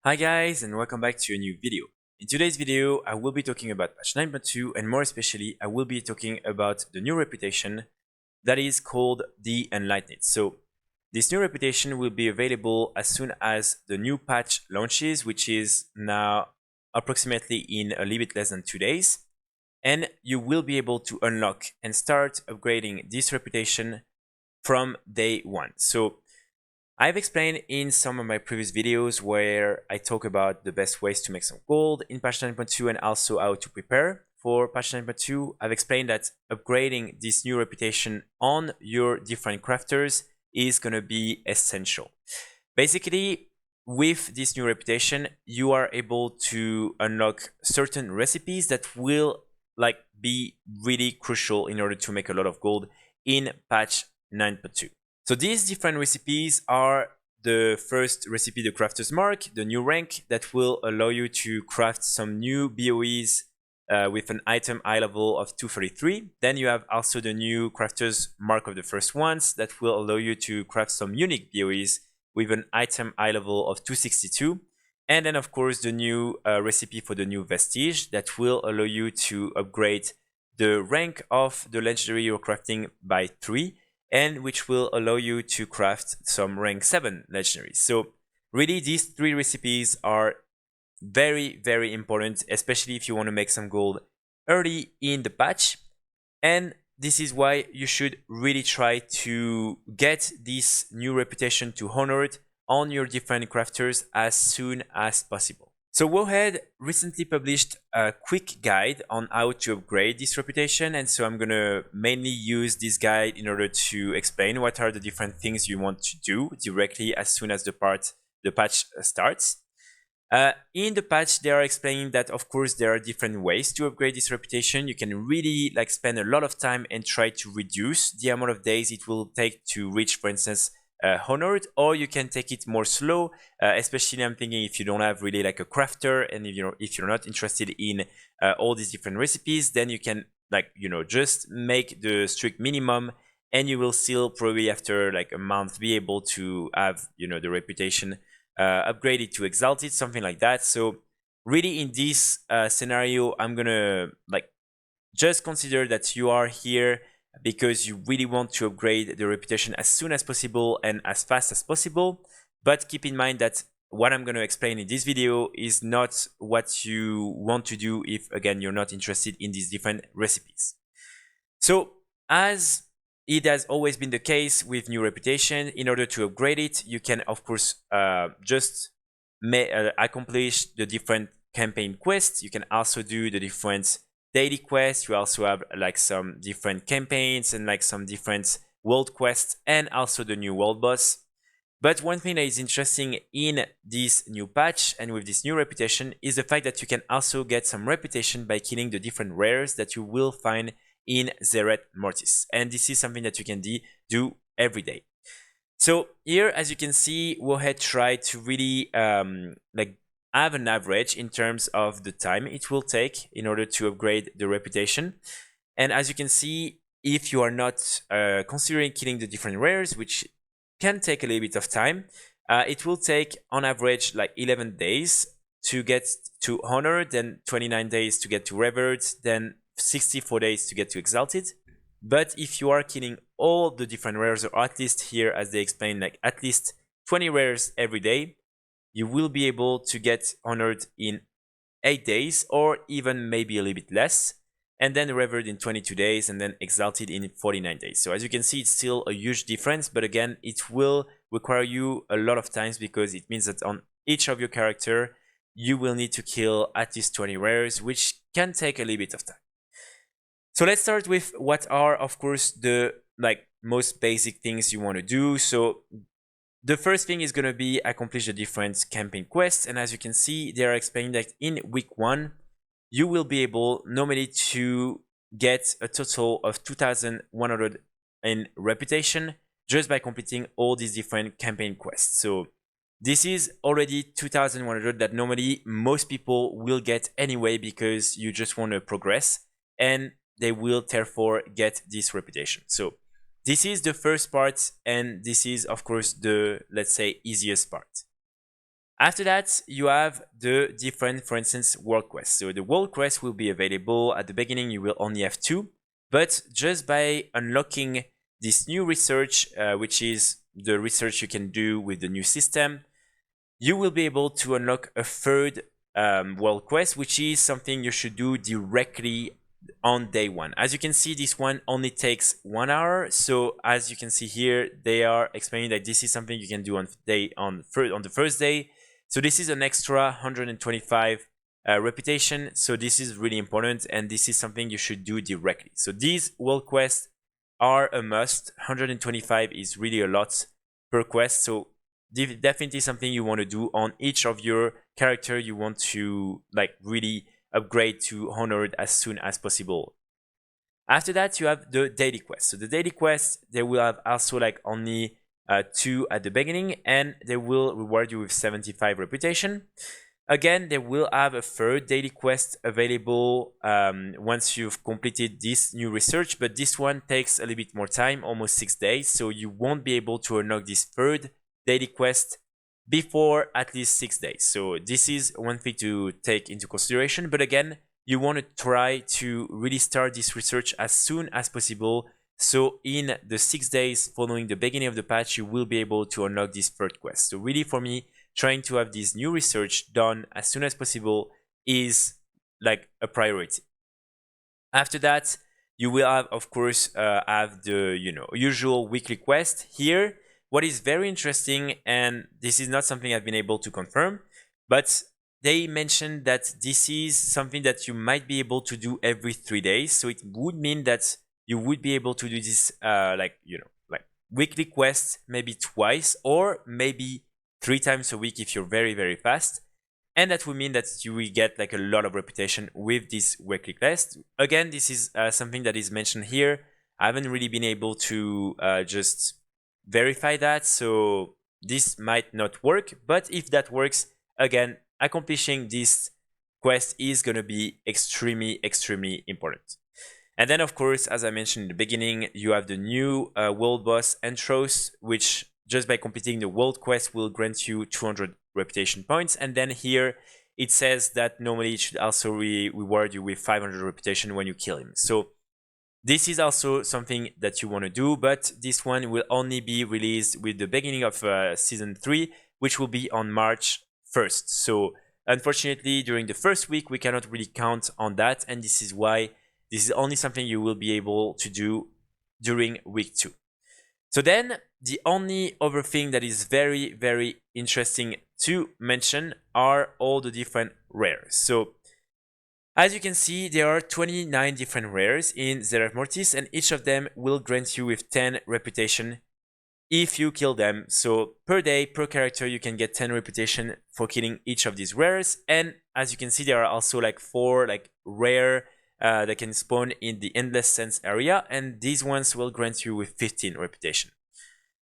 Hi guys, and welcome back to a new video. In today's video, I will be talking about patch 9.2, and more especially, I will be talking about the new reputation that is called the Enlightened. So this new reputation will be available as soon as the new patch launches, which is now approximately in a little bit less than 2 days. And you will be able to unlock and start upgrading this reputation from day one. So I've explained in some of my previous videos where I talk about the best ways to make some gold in patch 9.2 and also how to prepare for patch 9.2. I've explained that upgrading this new reputation on your different crafters is going to be essential. Basically, with this new reputation, you are able to unlock certain recipes that will be really crucial in order to make a lot of gold in patch 9.2. So these different recipes are the first recipe, the Crafter's Mark, the new rank that will allow you to craft some new BOEs with an item eye level of 233. Then you have also the new Crafter's Mark of the First Ones that will allow you to craft some unique BOEs with an item eye level of 262. And then of course the new recipe for the new Vestige that will allow you to upgrade the rank of the legendary you're crafting by 3. And which will allow you to craft some rank 7 legendaries. So really these 3 recipes are very, very important, especially if you want to make some gold early in the patch. And this is why you should really try to get this new reputation to honor it on your different crafters as soon as possible. So WoW recently published a quick guide on how to upgrade this reputation, and so I'm gonna mainly use this guide in order to explain what are the different things you want to do directly as soon as the patch starts. In the patch, they are explaining that of course there are different ways to upgrade this reputation. You can really spend a lot of time and try to reduce the amount of days it will take to reach, for instance, honored, or you can take it more slow, especially I'm thinking if you don't have really a crafter and if you're not interested in all these different recipes, then you can just make the strict minimum and you will still probably after a month be able to have the reputation upgraded to exalted, something like that. So really in this scenario, I'm gonna just consider that you are here because you really want to upgrade the reputation as soon as possible and as fast as possible. But keep in mind that what I'm going to explain in this video is not what you want to do if, again, you're not interested in these different recipes. So as it has always been the case with new reputation, in order to upgrade it, you can, of course, just accomplish the different campaign quests. You can also do the different daily quests. You also have some different campaigns and some different world quests and also the new world boss. But one thing that is interesting in this new patch and with this new reputation is the fact that you can also get some reputation by killing the different rares that you will find in Zeret Mortis. And this is something that you can do every day. So here, as you can see, WoW tried to really have an average in terms of the time it will take in order to upgrade the reputation. And as you can see, if you are not considering killing the different rares, which can take a little bit of time, it will take on average 11 days to get to honor, then 29 days to get to revered, then 64 days to get to exalted. But if you are killing all the different rares, or at least here as they explain, at least 20 rares every day, you will be able to get honored in 8 days or even maybe a little bit less, and then revered in 22 days and then exalted in 49 days. So as you can see, it's still a huge difference, but again, it will require you a lot of times because it means that on each of your character, you will need to kill at least 20 rares, which can take a little bit of time. So let's start with what are, of course, the most basic things you want to do. So the first thing is going to be accomplish the different campaign quests. And as you can see, they are explaining that in week 1, you will be able normally to get a total of 2,100 in reputation just by completing all these different campaign quests. So this is already 2,100 that normally most people will get anyway because you just want to progress and they will therefore get this reputation. So this is the first part, and this is of course the, let's say, easiest part. After that, you have the different, for instance, world quests. So the world quest will be available at the beginning. You will only have 2, but just by unlocking this new research, which is the research you can do with the new system, you will be able to unlock a third world quest, which is something you should do directly on day 1. As you can see, this one only takes 1 hour. So as you can see here, they are explaining that this is something you can do on the first day. So this is an extra 125 reputation. So this is really important, and this is something you should do directly. So these world quests are a must. 125 is really a lot per quest. So definitely something you want to do on each of your character you want to like really upgrade to Honored as soon as possible. After that, you have the daily quest. So the daily quest, they will have also like only 2 at the beginning, and they will reward you with 75 reputation. Again, they will have a third daily quest available once you've completed this new research, but this one takes a little bit more time, almost 6 days, so you won't be able to unlock this third daily quest before at least 6 days. So this is one thing to take into consideration, but again, you want to try to really start this research as soon as possible. So in the 6 days following the beginning of the patch, you will be able to unlock this third quest. So really for me, trying to have this new research done as soon as possible is like a priority. After that, you will have, of course, have the usual weekly quest here. What is very interesting, and this is not something I've been able to confirm, but they mentioned that this is something that you might be able to do every 3 days. So it would mean that you would be able to do this like weekly quests maybe twice or maybe 3 times a week if you're very, very fast. And that would mean that you will get like a lot of reputation with this weekly quest. Again, this is something that is mentioned here. I haven't really been able to just verify that, so this might not work. But if that works, again, accomplishing this quest is going to be extremely, extremely important. And then, of course, as I mentioned in the beginning, you have the new world boss Entros, which just by completing the world quest will grant you 200 reputation points. And then here it says that normally it should also reward you with 500 reputation when you kill him. So this is also something that you want to do, but this one will only be released with the beginning of season 3, which will be on March 1st. So unfortunately, during the first week, we cannot really count on that, and this is why this is only something you will be able to do during week 2. So then, the only other thing that is very, very interesting to mention are all the different rares. So as you can see, there are 29 different rares in Zeref Mortis, and each of them will grant you with 10 reputation if you kill them. So per day, per character, you can get 10 reputation for killing each of these rares. And as you can see, there are also like 4 like rare that can spawn in the Endless Sense area, and these ones will grant you with 15 reputation.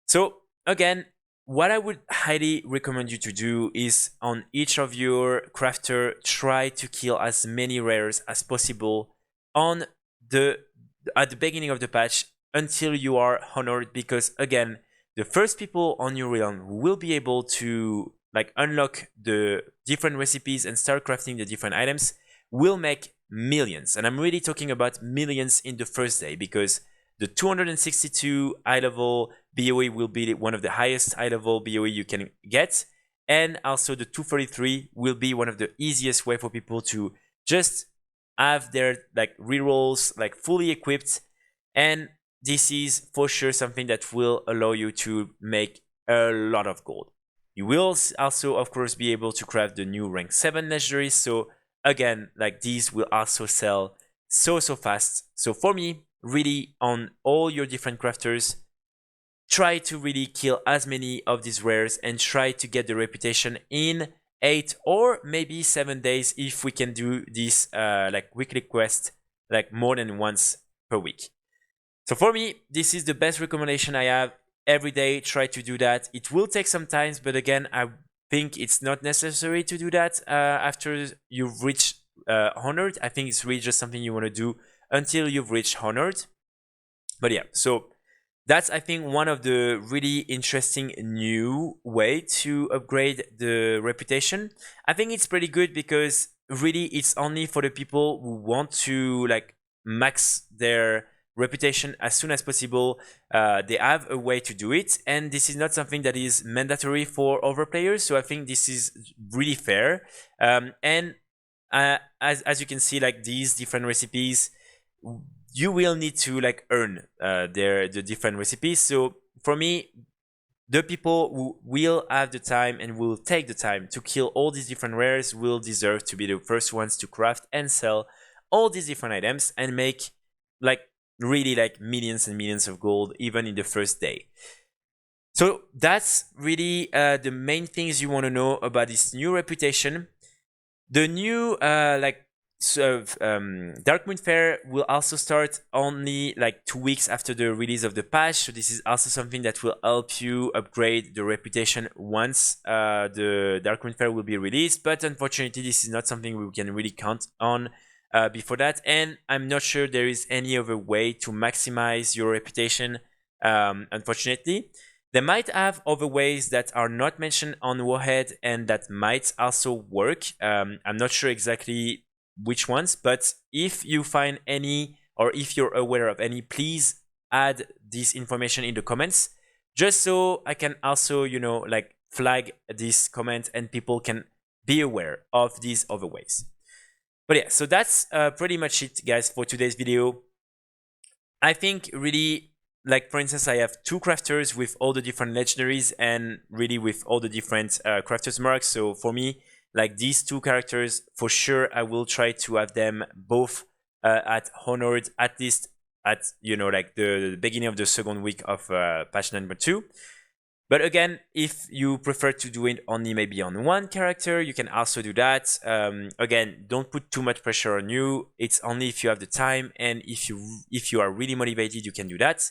So again, what I would highly recommend you to do is on each of your crafter, try to kill as many rares as possible at the beginning of the patch until you are honored, because again, the first people on your realm who will be able to like unlock the different recipes and start crafting the different items will make millions. And I'm really talking about millions in the first day, because the 262 high level BOE will be one of the highest high level BOE you can get. And also the 233 will be one of the easiest way for people to just have their like rerolls like fully equipped. And this is for sure something that will allow you to make a lot of gold. You will also, of course, be able to craft the new rank 7 legendaries. So again, like these will also sell so fast. So for me, really on all your different crafters, try to really kill as many of these rares and try to get the reputation in 8 or maybe 7 days if we can do this like weekly quest like more than once per week. So for me, this is the best recommendation I have. Every day, try to do that. It will take some time, but again, I think it's not necessary to do that after you've reached Honored. I think it's really just something you want to do until you've reached Honored. But yeah, so that's, I think, one of the really interesting new way to upgrade the reputation. I think it's pretty good because really it's only for the people who want to like max their reputation as soon as possible. They have a way to do it, and this is not something that is mandatory for other players. So I think this is really fair. And as you can see, like these different recipes, you will need to like earn the different recipes. So for me, the people who will have the time and will take the time to kill all these different rares will deserve to be the first ones to craft and sell all these different items and make like really like millions and millions of gold even in the first day. So that's really the main things you want to know about this new reputation. The new Darkmoon Faire will also start only like 2 weeks after the release of the patch. So this is also something that will help you upgrade the reputation once the Darkmoon Faire will be released. But unfortunately, this is not something we can really count on before that. And I'm not sure there is any other way to maximize your reputation, unfortunately. They might have other ways that are not mentioned on Warhead and that might also work. I'm not sure exactly which ones, but if you find any or if you're aware of any, please add this information in the comments, just so I can also, you know, like flag this comment and people can be aware of these other ways. But yeah, so that's pretty much it, guys, for today's video. I think really, like for instance, I have 2 crafters with all the different legendaries and really with all the different crafters marks. So for me, like these 2 characters, for sure, I will try to have them both at honored, at least at, you know, like the beginning of the second week of patch number 2. But again, if you prefer to do it only maybe on one character, you can also do that. Again, don't put too much pressure on you. It's only if you have the time, and if you are really motivated, you can do that.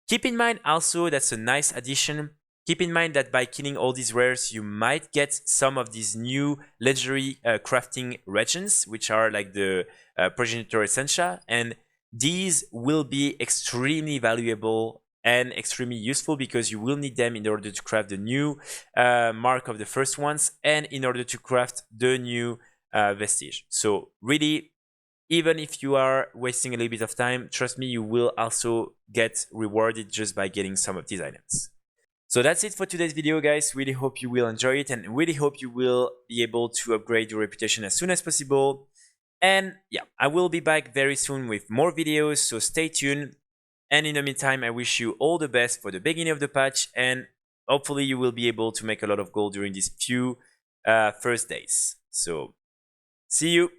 Keep in mind also, that's a nice addition. Keep in mind that by killing all these rares, you might get some of these new legendary crafting regions, which are like the Progenitor Essentia, and these will be extremely valuable and extremely useful because you will need them in order to craft the new mark of the first ones and in order to craft the new vestige. So really, even if you are wasting a little bit of time, trust me, you will also get rewarded just by getting some of these items. So that's it for today's video, guys. Really hope you will enjoy it and really hope you will be able to upgrade your reputation as soon as possible. And yeah, I will be back very soon with more videos, so stay tuned. And in the meantime, I wish you all the best for the beginning of the patch, and hopefully you will be able to make a lot of gold during these few first days. So, see you!